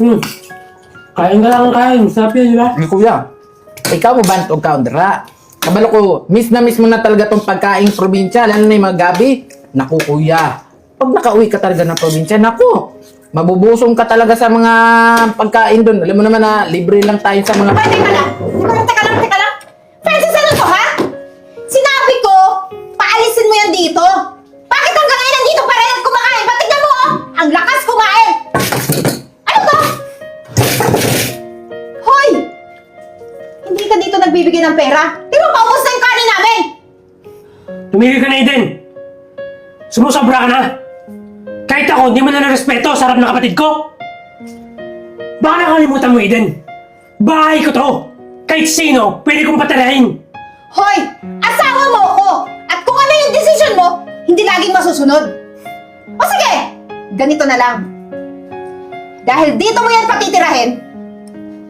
Hmm. Kain ka lang ang kain. Sarap yan, di ba? Ay, kuya, ikaw mo bantog ka, Ondra. Kabalo ko, miss mo na talaga tong pagkaing probinsya, lalo na yung mga gabi. Naku, kuya, pag nakauwi ka talaga ng probinsya, naku, mabubusong ka talaga sa mga pagkain doon. Alam mo naman na libre lang tayo sa mga... Ay, teka lang. Francis, ano to, ha? Sinabi ko, paalisin mo yan dito. Bakit hanggang ngayon nandito pa rin at kumakain? Ba't tignan mo, oh? Ang lakas kumain. Ano to? Hoy! Hindi ka dito nagbibigay ng pera. Di ba paubos na yung kanin namin? Tumigil ka na, Eden. Sumusobra ka na. Kahit ako, hindi mo na respeto sa harap ng kapatid ko. Baka nakalimutan mo, Eden. Bahay ko to. Kahit sino, pwede kong patalahin. Hoy! Asawa mo ako! At kung ano yung desisyon mo, hindi laging masusunod. O sige, ganito na lang. Dahil dito mo yan patitirahin,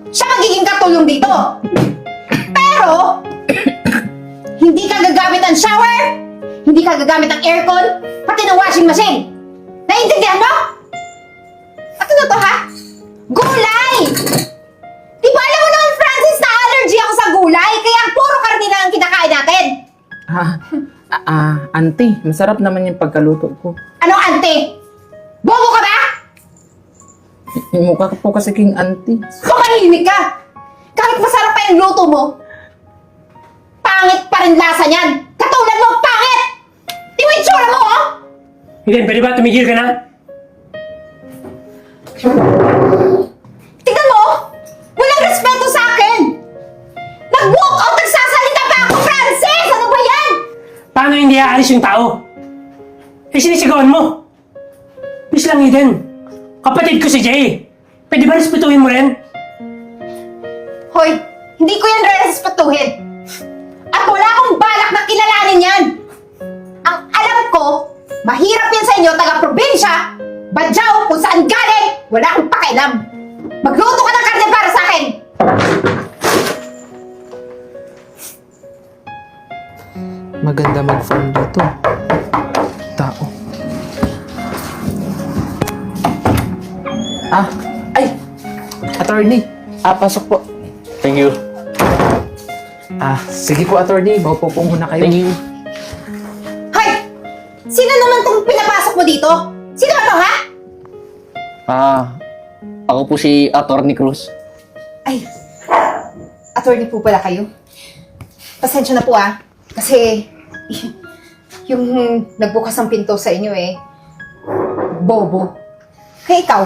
siya magiging katulong dito. Pero, hindi ka gagamit ng shower, hindi ka gagamit ng aircon, pati ng washing machine. Naiintindihan mo? At ano to, ha? Gulay! Di ba alam mo naman, Francis, na allergy ako sa gulay, kaya puro karne lang ang kinakain natin. Auntie, masarap naman yung pagkaluto ko. Ano, ante? Bobo ka ba? Yung mukha ko po kasi king auntie. Sumahimik ka! Kahit masarap pa yung luto mo, pangit pa rin lasa niyan! Katulad mo, pangit! Di mo yung tsura mo, oh! Eden, pwede ba tumigil ka na? Tignan mo, oh! Walang respeto sa akin! Nag-walk out, nagsasalita pa ako, Francis! Ano ba yan? Paano hindi aalis yung tao? Eh, sinisigawan mo. Please lang, Eden. Kapatid ko si Jay. Pwede ba respetuhin mo rin? Hoy, hindi ko yan respetuhin. At wala akong balak na kilalanin yan. Ang alam ko, mahirap yan sa inyo, taga-probinsya, badyaw, kung saan galing, wala akong pakialam. Magluto ka ng karne para sa akin. Maganda mag-farm dito. Tao. Ay! Attorney! Pasok po. Thank you. Sige po, attorney. Maupo po muna kayo. Thank you. Hoy! Sino naman itong pinapasok mo dito? Sino ba to, ha? Ako po si Attorney Cruz. Ay, attorney po pala kayo. Pasensya na po, kasi yung nagbukas ng pinto sa inyo bobo. Kaya ikaw,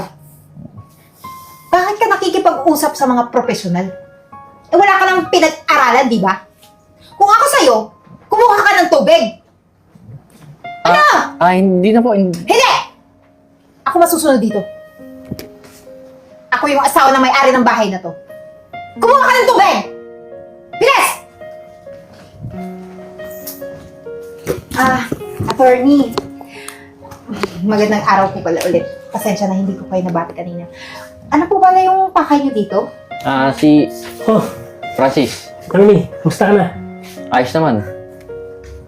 bakit ka nakikipag-usap sa mga profesional? Wala ka nang pinag-aralan, di ba? Kung ako sa'yo, kumuha ka ng tubig. Ano? Hindi na po. Hindi! Ako masusunod dito. Ako yung asawa ng may-ari ng bahay na to. Kumuha ka ng tubig! Bilis! Attorney. Magandang araw po pala ulit. Pasensya na hindi ko kayo nabati kanina. Ano po pala yung pakay niyo dito? Si Oh, Francis. Tony, musta ka na? Ayos naman.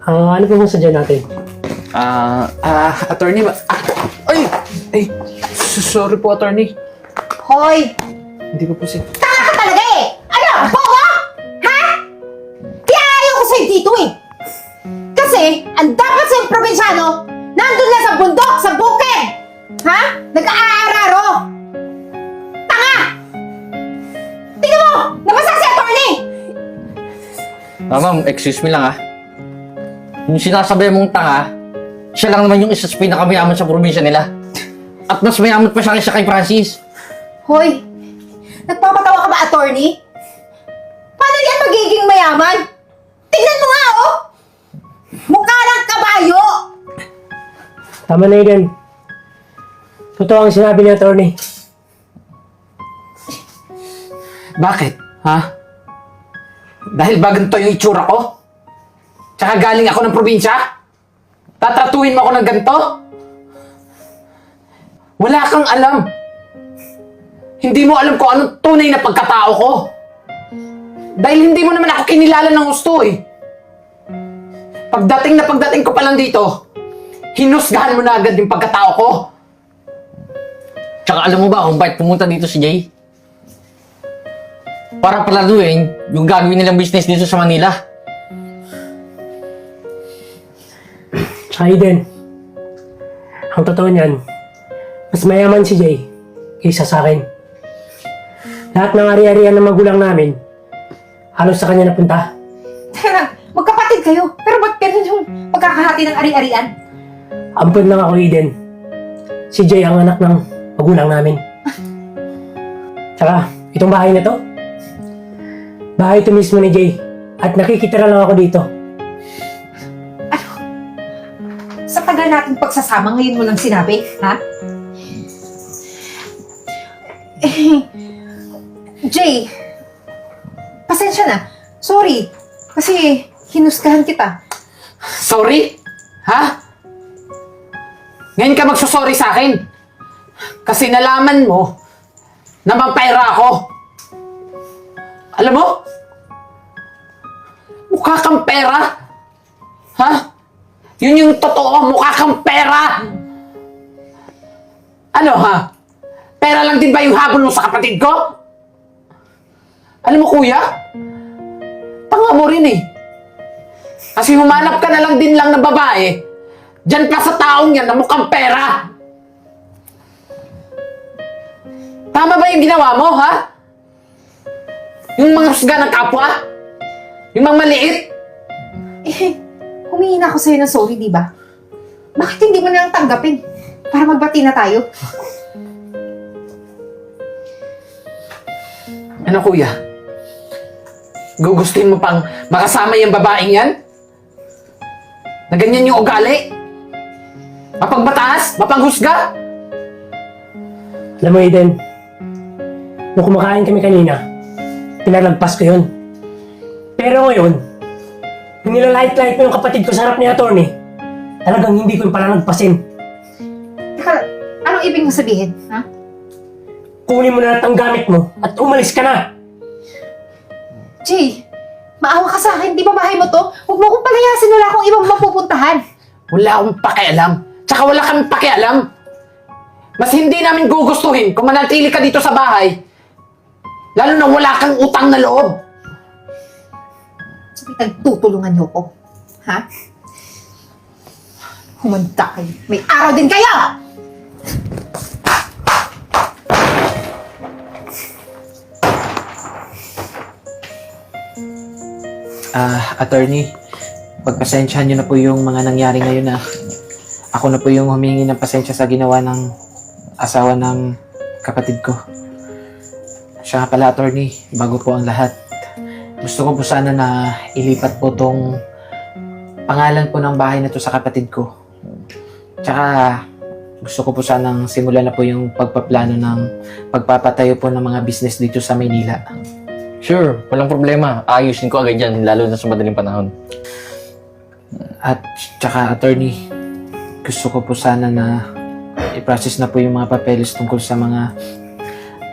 Ano po bang sadya natin? Attorney ba? Ay! Sorry po, attorney. Hoy! Hindi ko po si... Tanga ka talaga Ano? Bobo? Ha? Kaya ayaw ko sa'yo dito Kasi, ang dapat sa'yo probinsyano, nandun lang sa bundok, sa bukid! Ha? Nag-aararo! Tanga! Tingnan mo! Nabasa si attorney! Ma'am, excuse me lang Yung sinasabi mong tanga, siya lang naman yung isa sa pinakamayaman sa probinsya nila. At mas mayaman pa siya kaysa kay Francis. Hoy! Nagpapatawa ka ba, attorney? Paano yan magiging mayaman? Tignan mo nga, Mukha ng kabayo! Tama na, Eden. Totoo ang sinabi ni attorney. Bakit? Dahil ba ganito yung itsura ko? Tsaka galing ako ng probinsya? Tatratuhin mo ako ng ganito? Wala kang alam. Hindi mo alam kung anong tunay na pagkatao ko. Dahil hindi mo naman ako kinilala ng gusto Pagdating ko pa lang dito, hinusgahan mo na agad yung pagkatao ko. Tsaka alam mo ba kung bakit pumunta dito si Jay? Para palaruin yung gagawin nilang business dito sa Manila. Tsaka Eden, ang totoo niyan, mas mayaman si Jay kaysa sa akin. Lahat ng ari-arian ng magulang namin, halos sa kanya napunta. Teka lang, magkapatid kayo. Pero ba't ganun yung pagkakahati ng ari-arian? Ampun lang ako, Eden. Si Jay ang anak ng magulang namin. Tsaka, itong bahay na to, bahay ito mismo ni Jay. At nakikitira lang ako dito. Sa tagal natin pagsasama, ngayon mo lang sinabi, ha? Jay, pasensya na. Sorry, kasi hinusgahan kita. Sorry? Ha? Ngayon ka magsusorry sa akin. Kasi nalaman mo na mampera ako. Alam mo? Mukha kang pera. Ha? Yun yung totoo, mukha kang pera. Ano ha? Pera lang din ba yung habol mo sa kapatid ko? Alam mo kuya? Tanga mo rin eh. Kasi humanap ka na lang din lang ng babae, dyan pa sa taong yan na mukhang pera. Tama ba yung ginawa mo, ha? Yung mga husga ng kapwa? Yung mga maliit? Humingi na ako sa'yo ng sorry, di ba? Bakit hindi mo na lang tanggapin? Para magbati na tayo. Ano kuya? Gugustuhin mo pang makasama yung babaeng yan? Na ganyan yung ugali? Mapagbataas? Mapanghusga? Alam mo, Eden, nung kumakain kami kanina, pinalagpas ko yun. Pero ngayon, nung nilalait-lait mo yung kapatid ko sa harap ni attorney, talagang hindi ko yung palalagpasin. Teka, anong ibig mo sabihin, ha? Kunin mo na lahat ang gamit mo at umalis ka na! Jay, maawa ka sa akin. Di ba bahay mo to? Huwag mo akong palayasin. Wala akong ibang mapupuntahan. Wala akong pakialam. Tsaka wala kami pakialam. Mas hindi namin gugustuhin kung manatili ka dito sa bahay. Lalo na wala kang utang na loob. Sabi, nagtutulungan niyo ko. Ha? Humanda kayo. May araw din kayo! Attorney, pagpasensyahan niyo na po yung mga nangyari ngayon na ako na po yung humingi ng pasensya sa ginawa ng asawa ng kapatid ko. Siya nga pala, attorney, bago po ang lahat. Gusto ko po sana na ilipat po tong pangalan po ng bahay na to sa kapatid ko. Tsaka gusto ko po sanang simulan na po yung pagpaplano ng pagpapatayo po ng mga business dito sa Maynila. Sure, walang problema. Ayusin ko agad yan, lalo na sa madaling panahon. At tsaka, attorney, gusto ko po sana na i-process na po yung mga papeles tungkol sa mga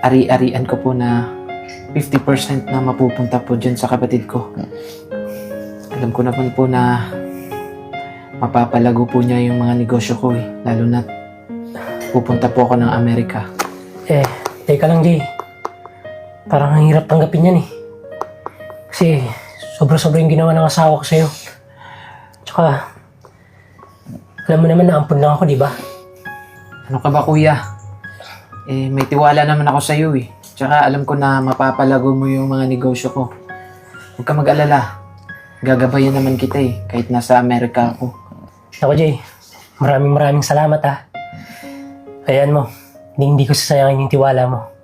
ari-arian ko po na 50% na mapupunta po dyan sa kapatid ko. Alam ko naman po na mapapalago po niya yung mga negosyo ko eh. Lalo na pupunta po ako ng Amerika. Teka lang, Jay. Parang ang hirap tanggapin yan eh. Kasi sobra-sobra yung ginawa ng asawa ko sa'yo. Tsaka, alam mo naman na ampun lang ako, di ba? Ano ka ba, kuya? May tiwala naman ako sa'yo eh. Tsaka alam ko na mapapalago mo yung mga negosyo ko. Huwag ka mag-alala. Gagabayan naman kita eh, kahit nasa Amerika ako. Ako, Jay, maraming salamat ha. Ayan mo, hindi ko sasayangin yung tiwala mo.